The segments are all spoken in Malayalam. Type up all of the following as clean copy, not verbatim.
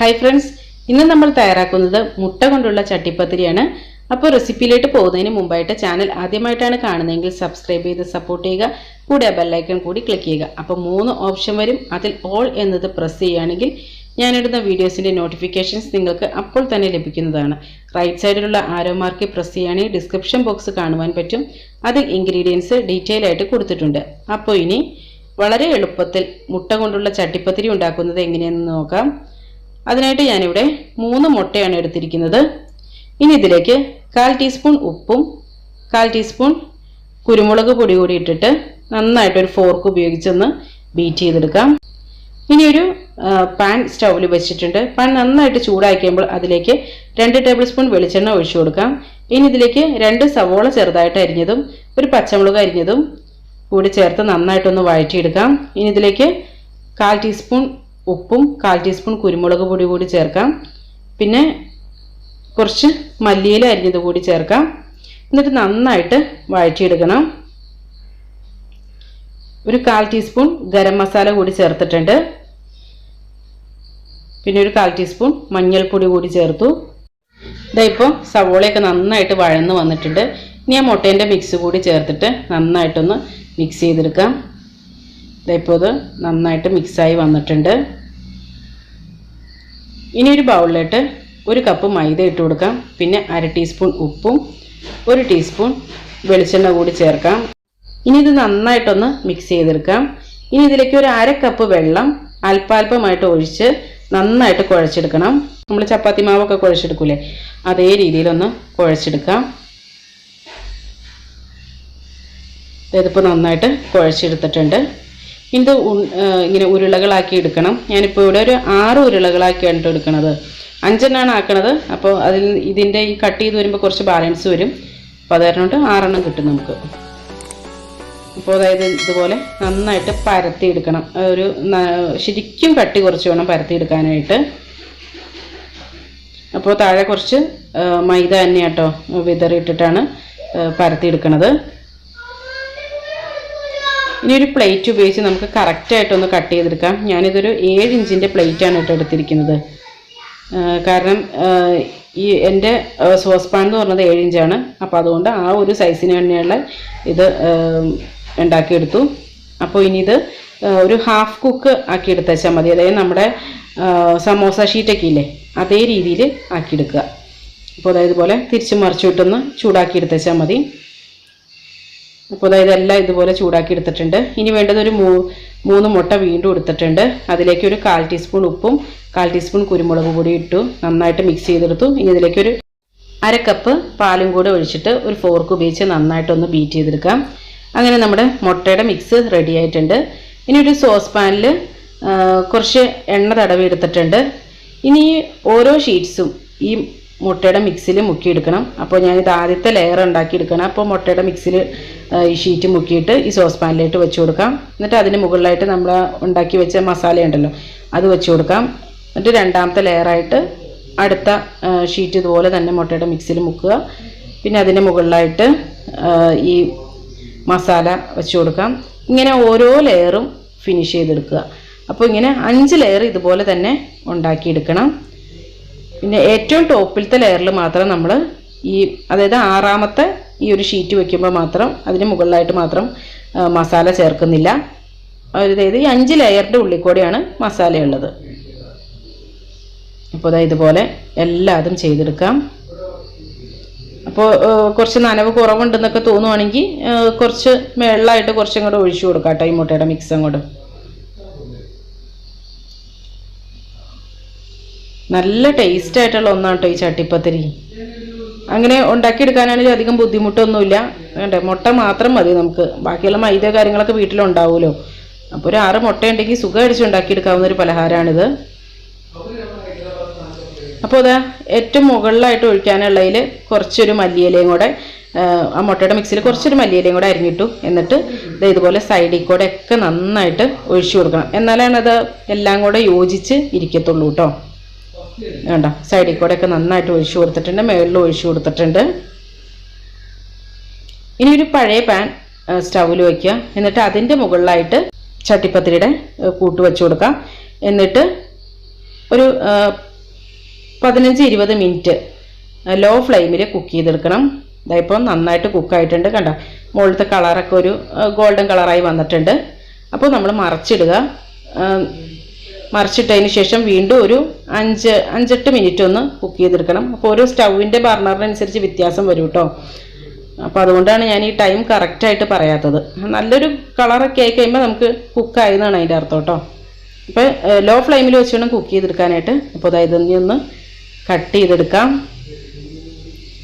ഹായ് ഫ്രണ്ട്സ്, ഇന്ന് നമ്മൾ തയ്യാറാക്കുന്നത് മുട്ട കൊണ്ടുള്ള ചട്ടിപ്പത്തിരിയാണ്. അപ്പോൾ റെസിപ്പിയിലേക്ക് പോകുന്നതിന് മുമ്പായിട്ട് ചാനൽ ആദ്യമായിട്ടാണ് കാണുന്നതെങ്കിൽ സബ്സ്ക്രൈബ് ചെയ്ത് സപ്പോർട്ട് ചെയ്യുക. കൂടെ ബെല്ലൈക്കൺ കൂടി ക്ലിക്ക് ചെയ്യുക. അപ്പോൾ 3 ഓപ്ഷൻ വരും. അതിൽ ഓൾ എന്നത് പ്രസ് ചെയ്യുകയാണെങ്കിൽ ഞാനിടുന്ന വീഡിയോസിൻ്റെ നോട്ടിഫിക്കേഷൻസ് നിങ്ങൾക്ക് അപ്പോൾ തന്നെ ലഭിക്കുന്നതാണ്. റൈറ്റ് സൈഡിലുള്ള ആരോ മാർക്ക് പ്രസ് ചെയ്യുകയാണെങ്കിൽ ഡിസ്ക്രിപ്ഷൻ ബോക്സ് കാണുവാൻ പറ്റും. അതിൽ ഇൻഗ്രീഡിയൻസ് ഡീറ്റെയിൽ ആയിട്ട് കൊടുത്തിട്ടുണ്ട്. അപ്പോൾ ഇനി വളരെ എളുപ്പത്തിൽ മുട്ട കൊണ്ടുള്ള ചട്ടിപ്പത്തിരി ഉണ്ടാക്കുന്നത് എങ്ങനെയെന്ന് നോക്കാം. അതിനായിട്ട് ഞാനിവിടെ 3 മുട്ടയാണ് എടുത്തിരിക്കുന്നത്. ഇനി ഇതിലേക്ക് 1/4 ടീസ്പൂൺ ഉപ്പും 1/4 ടീസ്പൂൺ കുരുമുളക് പൊടി കൂടി ഇട്ടിട്ട് നന്നായിട്ടൊരു ഫോർക്ക് ഉപയോഗിച്ചൊന്ന് ബീറ്റ് ചെയ്തെടുക്കാം. ഇനി ഒരു പാൻ സ്റ്റൗവിൽ വെച്ചിട്ടുണ്ട്. പാൻ നന്നായിട്ട് ചൂടാക്കിയുമ്പോൾ അതിലേക്ക് 2 ടേബിൾ സ്പൂൺ വെളിച്ചെണ്ണ ഒഴിച്ചു കൊടുക്കാം. ഇനി ഇതിലേക്ക് 2 സവോള ചെറുതായിട്ട് അരിഞ്ഞതും ഒരു പച്ചമുളക് അരിഞ്ഞതും കൂടി ചേർത്ത് നന്നായിട്ടൊന്ന് വഴറ്റിയെടുക്കാം. ഇനി ഇതിലേക്ക് 1/4 ടീസ്പൂൺ ഉപ്പും 1/4 ടീസ്പൂൺ കുരുമുളക് പൊടി കൂടി ചേർക്കാം. പിന്നെ കുറച്ച് മല്ലിയില അരിഞ്ഞത് കൂടി ചേർക്കാം. എന്നിട്ട് നന്നായിട്ട് വഴറ്റിയെടുക്കണം. ഒരു 1/4 ടീസ്പൂൺ ഗരം മസാല കൂടി ചേർത്തിട്ടുണ്ട്. പിന്നെ ഒരു 1/4 ടീസ്പൂൺ മഞ്ഞൾപ്പൊടി കൂടി ചേർത്തു. ഇപ്പോൾ സവോളയൊക്കെ നന്നായിട്ട് വഴന്ന് വന്നിട്ടുണ്ട്. ഇനി ആ മുട്ടേൻ്റെ മിക്സ് കൂടി ചേർത്തിട്ട് നന്നായിട്ടൊന്ന് മിക്സ് ചെയ്തെടുക്കാം. ഇപ്പോൾ ഇത് നന്നായിട്ട് മിക്സായി വന്നിട്ടുണ്ട്. ഇനി ഒരു ബൗളിലിട്ട് 1 കപ്പ് മൈദ ഇട്ട് കൊടുക്കാം. പിന്നെ 1/2 ടീസ്പൂൺ ഉപ്പും 1 ടീസ്പൂൺ വെളിച്ചെണ്ണ കൂടി ചേർക്കാം. ഇനി ഇത് നന്നായിട്ടൊന്ന് മിക്സ് ചെയ്തെടുക്കാം. ഇനി ഇതിലേക്ക് ഒരു 1/2 കപ്പ് വെള്ളം അല്പാൽപമായിട്ട് ഒഴിച്ച് നന്നായിട്ട് കുഴച്ചെടുക്കണം. നമ്മൾ ചപ്പാത്തി മാവൊക്കെ കുഴച്ചെടുക്കൂലേ, അതേ രീതിയിലൊന്ന് കുഴച്ചെടുക്കാം. ഇതിപ്പോൾ നന്നായിട്ട് കുഴച്ചെടുത്തിട്ടുണ്ട്. ഇത് ഇങ്ങനെ ഉരുളകളാക്കി എടുക്കണം. ഞാനിപ്പോൾ ഇവിടെ ഒരു 6 ഉരുളകളാക്കിയാണ് എടുക്കുന്നത്. 5 ആക്കണത്. അപ്പോൾ അതിൽ ഇതിൻ്റെ ഈ കട്ട് ചെയ്ത് വരുമ്പോൾ കുറച്ച് ബാലൻസ് വരും. അപ്പോൾ അത് കാരണം 6 കിട്ടും നമുക്ക്. അപ്പോൾ അതായത് ഇതുപോലെ നന്നായിട്ട് പരത്തിയെടുക്കണം. ഒരു ശരിക്കും കട്ടി കുറച്ച് വേണം പരത്തിയെടുക്കാനായിട്ട്. അപ്പോൾ താഴെ കുറച്ച് മൈദ തന്നെ കേട്ടോ വിതറിയിട്ടിട്ടാണ് പരത്തിയെടുക്കണത്. ഇനി ഒരു പ്ലേറ്റ് ഉപയോഗിച്ച് നമുക്ക് കറക്റ്റായിട്ടൊന്ന് കട്ട് ചെയ്തെടുക്കാം. ഞാനിതൊരു 7 ഇഞ്ചിൻ്റെ പ്ലേറ്റാണ് കേട്ടോ എടുത്തിരിക്കുന്നത്. കാരണം ഈ എൻ്റെ സോസ് പാൻ എന്ന് പറഞ്ഞത് 7 ഇഞ്ചാണ്. അപ്പോൾ അതുകൊണ്ട് ആ ഒരു സൈസിന് തന്നെയുള്ള ഇത് ഉണ്ടാക്കിയെടുത്തു. അപ്പോൾ ഇനി ഇത് ഒരു ഹാഫ് കുക്ക് ആക്കി എടുത്തേച്ചാൽ മതി. അതായത് നമ്മുടെ സമോസ ഷീറ്റൊക്കെ ഇല്ലേ, അതേ രീതിയിൽ ആക്കിയെടുക്കുക. അപ്പോൾ അതായത് ഇതുപോലെ തിരിച്ച് മറിച്ചു വിട്ടൊന്ന് ചൂടാക്കി എടുത്തേച്ചാൽ മതി. അപ്പോൾ അതായത് എല്ലാം ഇതുപോലെ ചൂടാക്കി എടുത്തിട്ടുണ്ട്. ഇനി വേണ്ടത് ഒരു 3 മുട്ട വീണ്ടും എടുത്തിട്ടുണ്ട്. അതിലേക്ക് ഒരു 1/4 ടീസ്പൂൺ ഉപ്പും 1/4 ടീസ്പൂൺ കുരുമുളക് പൊടി ഇട്ടു നന്നായിട്ട് മിക്സ് ചെയ്തെടുത്തു. ഇനി ഇതിലേക്കൊരു 1/2 കപ്പ് പാലും കൂടെ ഒഴിച്ചിട്ട് ഒരു ഫോർക്ക് ഉപയോഗിച്ച് നന്നായിട്ടൊന്ന് ബീറ്റ് ചെയ്തെടുക്കാം. അങ്ങനെ നമ്മുടെ മുട്ടയുടെ മിക്സ് റെഡി ആയിട്ടുണ്ട്. ഇനി ഒരു സോസ് പാനിൽ കുറച്ച് എണ്ണ തടവി എടുത്തിട്ടുണ്ട്. ഇനി ഓരോ ഷീറ്റ്സും ഈ മുട്ടയുടെ മിക്സിൽ മുക്കിയെടുക്കണം. അപ്പോൾ ഞാനിത് ആദ്യത്തെ ലെയർ ഉണ്ടാക്കിയെടുക്കണം. അപ്പോൾ മുട്ടയുടെ മിക്സിൽ ഈ ഷീറ്റ് മുക്കിയിട്ട് ഈ സോസ് പാനിലേക്ക് വെച്ച് കൊടുക്കാം. എന്നിട്ട് അതിന് മുകളിലായിട്ട് നമ്മൾ ഉണ്ടാക്കി വെച്ച മസാല ഉണ്ടല്ലോ അത് വെച്ച് കൊടുക്കാം. എന്നിട്ട് രണ്ടാമത്തെ ലെയറായിട്ട് അടുത്ത ഷീറ്റ് ഇതുപോലെ തന്നെ മുട്ടയുടെ മിക്സിൽ മുക്കുക. പിന്നെ അതിൻ്റെ മുകളിലായിട്ട് ഈ മസാല വെച്ച് കൊടുക്കാം. ഇങ്ങനെ ഓരോ ലെയറും ഫിനിഷ് ചെയ്തെടുക്കുക. അപ്പോൾ ഇങ്ങനെ 5 ലെയർ ഇതുപോലെ തന്നെ ഉണ്ടാക്കിയെടുക്കണം. പിന്നെ ഏറ്റവും ടോപ്പിലത്തെ ലെയറിൽ മാത്രം നമ്മൾ അതായത് 6ാമത്തെ ഈ ഒരു ഷീറ്റ് വെക്കുമ്പോൾ മാത്രം അതിന് മുകളിലായിട്ട് മാത്രം മസാല ചേർക്കുന്നില്ല. അതായത് ഈ 5 ലെയറിൻ്റെ ഉള്ളിൽ കൂടെയാണ് മസാല ഉള്ളത്. അപ്പോൾ ഇതുപോലെ എല്ലാതും ചെയ്തെടുക്കാം. അപ്പോൾ കുറച്ച് നനവ് കുറവുണ്ടെന്നൊക്കെ തോന്നുവാണെങ്കിൽ കുറച്ച് വെള്ളമായിട്ട് കുറച്ചും കൂടെ ഒഴിച്ചു കൊടുക്കാം കേട്ടോ ഈ മുട്ടയുടെ മിക്സ് അങ്ങോട്ട്. നല്ല ടേസ്റ്റ് ആയിട്ടുള്ള ഒന്നാണ് കേട്ടോ ഈ ചട്ടിപ്പത്തിരി. അങ്ങനെ ഉണ്ടാക്കിയെടുക്കാനാണെങ്കിൽ അധികം ബുദ്ധിമുട്ടൊന്നുമില്ല. വേണ്ടേ, മുട്ട മാത്രം മതി നമുക്ക്. ബാക്കിയുള്ള മൈദ കാര്യങ്ങളൊക്കെ വീട്ടിലുണ്ടാവുമല്ലോ. അപ്പോൾ ഒരു 6 മുട്ട ഉണ്ടെങ്കിൽ സുഖമടിച്ച് ഉണ്ടാക്കിയെടുക്കാവുന്ന ഒരു പലഹാരമാണിത്. അപ്പോൾ അതാ ഏറ്റവും മുകളിലായിട്ട് ഒഴിക്കാനുള്ളതിൽ കുറച്ചൊരു മല്ലിയിലയും കൂടെ ആ മുട്ടയുടെ മിക്സിൽ കുറച്ചൊരു മല്ലിയിലയും കൂടെ അരിഞ്ഞിട്ടു. എന്നിട്ട് ഇതുപോലെ സൈഡിൽ കൂടെ ഒക്കെ നന്നായിട്ട് ഒഴിച്ചു കൊടുക്കണം. എന്നാലാണ് അത് എല്ലാം കൂടെ യോജിച്ച് ഇരിക്കത്തുള്ളൂ കേട്ടോ. വേണ്ട, സൈഡിൽ കൂടെ ഒക്കെ നന്നായിട്ട് ഒഴിച്ചു കൊടുത്തിട്ടുണ്ട്. മുകളിൽ ഒഴിച്ചു കൊടുത്തിട്ടുണ്ട്. ഇനി ഒരു പഴയ പാൻ സ്റ്റൗവിൽ വയ്ക്കുക. എന്നിട്ട് അതിൻ്റെ മുകളിലായിട്ട് ചട്ടിപ്പത്തിരിയുടെ കൂട്ട് വെച്ച് കൊടുക്കാം. എന്നിട്ട് ഒരു 15-20 മിനിറ്റ് ലോ ഫ്ലെയിമിൽ കുക്ക് ചെയ്തെടുക്കണം. ഇതായിപ്പോൾ നന്നായിട്ട് കുക്കായിട്ടുണ്ട്. കണ്ടോ, മുകളിലത്തെ കളറൊക്കെ ഒരു ഗോൾഡൻ കളറായി വന്നിട്ടുണ്ട്. അപ്പോൾ നമ്മൾ മറിച്ചിടുക. മറിച്ചിട്ടതിന് ശേഷം വീണ്ടും ഒരു 5-8 മിനിറ്റ് ഒന്ന് കുക്ക് ചെയ്തെടുക്കണം. അപ്പോൾ ഓരോ സ്റ്റൗവിൻ്റെ ബർണറിനനുസരിച്ച് വ്യത്യാസം വരും കേട്ടോ. അപ്പോൾ അതുകൊണ്ടാണ് ഞാൻ ഈ ടൈം കറക്റ്റായിട്ട് പറയാത്തത്. നല്ലൊരു കളറൊക്കെ ആയി കഴിയുമ്പോൾ നമുക്ക് കുക്കായെന്നാണ് അതിൻ്റെ അർത്ഥം കേട്ടോ. അപ്പോൾ ലോ ഫ്ലെയിമിൽ വെച്ച് വേണം കുക്ക് ചെയ്തെടുക്കാനായിട്ട്. അപ്പോൾ അതായത് ഒന്ന് കട്ട് ചെയ്തെടുക്കാം.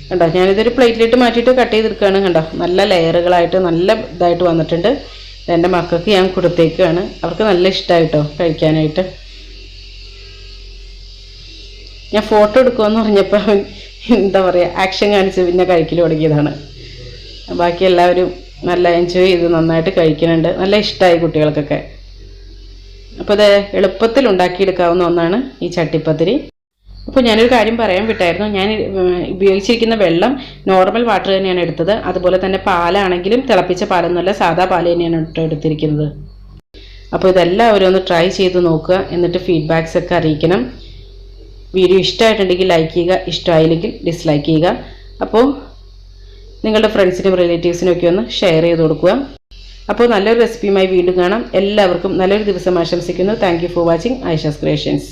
കണ്ടോ, ഞാനിതൊരു പ്ലേറ്റിലിട്ട് മാറ്റിയിട്ട് കട്ട് ചെയ്തെടുക്കുകയാണ്. കണ്ടോ, നല്ല ലെയറുകളായിട്ട് നല്ല ഇതായിട്ട് വന്നിട്ടുണ്ട്. എൻ്റെ മക്കൾക്ക് ഞാൻ കൊടുത്തേക്കാണ്. അവർക്ക് നല്ല ഇഷ്ടമായിട്ടോ കഴിക്കാനായിട്ട്. ഞാൻ ഫോട്ടോ എടുക്കുമെന്ന് പറഞ്ഞപ്പോൾ എന്താ പറയുക, ആക്ഷൻ കാണിച്ച് പിന്നെ കഴിക്കൽ തുടങ്ങിയതാണ്. ബാക്കി എല്ലാവരും നല്ല എൻജോയ് ചെയ്ത് നന്നായിട്ട് കഴിക്കുന്നുണ്ട്. നല്ല ഇഷ്ടമായി കുട്ടികൾക്കൊക്കെ. അപ്പോൾ ഇത് എളുപ്പത്തിൽ ഉണ്ടാക്കിയെടുക്കാവുന്ന ഒന്നാണ് ഈ ചട്ടിപ്പത്തിരി. അപ്പോൾ ഞാനൊരു കാര്യം പറയാൻ വിട്ടായിരുന്നു. ഞാൻ ഉപയോഗിച്ചിരിക്കുന്ന വെള്ളം നോർമൽ വാട്ടർ തന്നെയാണ് എടുത്തത്. അതുപോലെ തന്നെ പാലാണെങ്കിലും തിളപ്പിച്ച പാലൊന്നുമല്ല, സാധാ പാൽ തന്നെയാണ് എടുത്തിരിക്കുന്നത്. അപ്പോൾ ഇതെല്ലാവരും ഒന്ന് ട്രൈ ചെയ്ത് നോക്കുക. എന്നിട്ട് ഫീഡ്ബാക്സ് ഒക്കെ അറിയിക്കണം. വീഡിയോ ഇഷ്ടമായിട്ടുണ്ടെങ്കിൽ ലൈക്ക് ചെയ്യുക, ഇഷ്ടമായില്ലെങ്കിൽ ഡിസ്ലൈക്ക് ചെയ്യുക. അപ്പോൾ നിങ്ങളുടെ ഫ്രണ്ട്സിനും റിലേറ്റീവ്സിനും ഒക്കെ ഒന്ന് ഷെയർ ചെയ്ത് കൊടുക്കുക. അപ്പോൾ നല്ലൊരു റെസിപ്പിയുമായി വീണ്ടും കാണാം. എല്ലാവർക്കും നല്ലൊരു ദിവസം ആശംസിക്കുന്നു. Thank you for watching Aisha's creations.